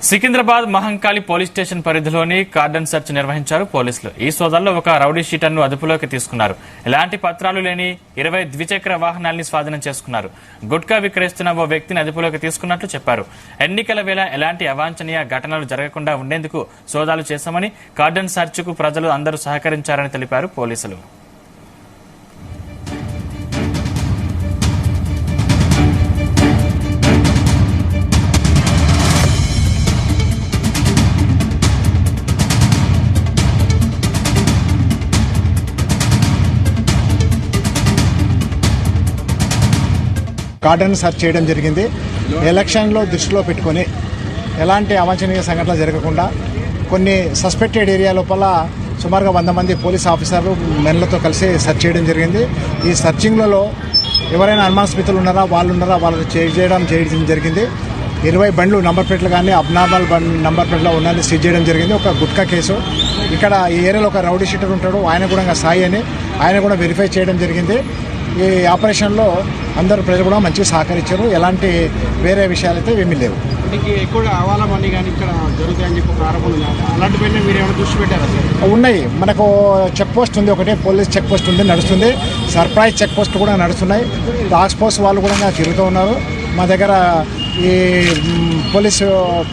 Secunderabad Mahankali police station పరిధిలోని cordon search నిర్వహించారు పోలీసులు. ఈ సోదాల్లో ఒక రౌడీ షీటర్ను అదుపులోకి తీసుకున్నారు. ఎలాంటి పత్రాలు లేని 20 ద్విచక్ర వాహనాల్ని స్వాధీనం చేసుకున్నారు. గుట్కా విక్రయిస్తున్న ఓ వ్యక్తిని అదుపులోకి తీసుకున్నట్లు చెప్పారు. ఎన్నికల వేళ ఎలాంటి అవాంఛనీయ ఘటనలు జరగకుండా ఉండేందుకు సోదాలు చేశామని, కార్డన్ సెర్చ్ కు ప్రజలు అందరూ సహకరించారని తెలిపారు పోలీసులు. కార్డన్ సెర్చ్ చేయడం జరిగింది. ఎలక్షన్లో దృష్టిలో పెట్టుకొని ఎలాంటి అవాంఛనీయ సంఘటనలు జరగకుండా కొన్ని సస్పెక్టెడ్ ఏరియా లోపల సుమారుగా 100 మంది పోలీస్ ఆఫీసర్లు మెన్లతో కలిసి సెర్చ్ చేయడం జరిగింది. ఈ సర్చింగ్లలో ఎవరైనా అనుమానాస్పదలు ఉన్నారా వాళ్ళు చేయడం జరిగింది. 20 బండ్లు నంబర్ ప్లేట్లు కానీ అబ్నార్మల్ నంబర్ ప్లేట్లో ఉన్నది సీజ్ చేయడం జరిగింది. ఒక గుట్కా కేసు. ఇక్కడ ఈ ఏరియాలో ఒక రౌడీ షీటర్ ఉంటాడు, ఆయన కూడా సాయి అని, ఆయన కూడా వెరిఫై చేయడం జరిగింది. ఈ ఆపరేషన్లో అందరూ ప్రజలు కూడా మంచిగా సహకరించారు. ఎలాంటి వేరే విషయాలు అయితే ఏమీ లేవు. ఎక్కువ అవాలా మనీ కానీ ఇక్కడ జరుగుతాయని చెప్పి ప్రారంభం అలాంటి పైన మీరు ఏమైనా దృష్టి పెట్టారా? ఉన్నాయి. మనకు చెక్ పోస్ట్ ఉంది, ఒకటే పోలీస్ చెక్ పోస్ట్ ఉంది, నడుస్తుంది. సర్ప్రైజ్ చెక్ పోస్ట్ కూడా నడుస్తున్నాయి. టాస్క్ ఫోర్స్ వాళ్ళు కూడా తిరుగుతూ ఉన్నారు. మా దగ్గర ఈ పోలీసు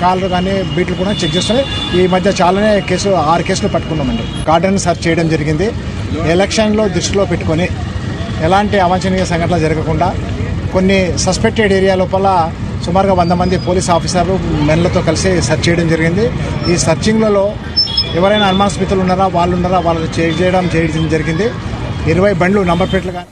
కాళ్ళు కానీ బీట్లు కూడా చెక్ చేస్తున్నాయి. ఈ మధ్య చాలానే 6 కేసులు పట్టుకున్నామండి. కార్డన్ సెర్చ్ చేయడం జరిగింది. ఎలక్షన్లో దృష్టిలో పెట్టుకొని ఎలాంటి అవాంఛనీయ సంఘటనలు జరగకుండా కొన్ని సస్పెక్టెడ్ ఏరియా లోపల సుమారుగా 100 మంది పోలీస్ ఆఫీసర్లు మెన్లతో కలిసి సెర్చ్ చేయడం జరిగింది. ఈ సర్చింగ్లలో ఎవరైనా అనుమానాస్పదలు ఉన్నారా వాళ్ళు చేయడం జరిగింది. 20 బండ్లు నంబర్ ప్లేట్లు కానీ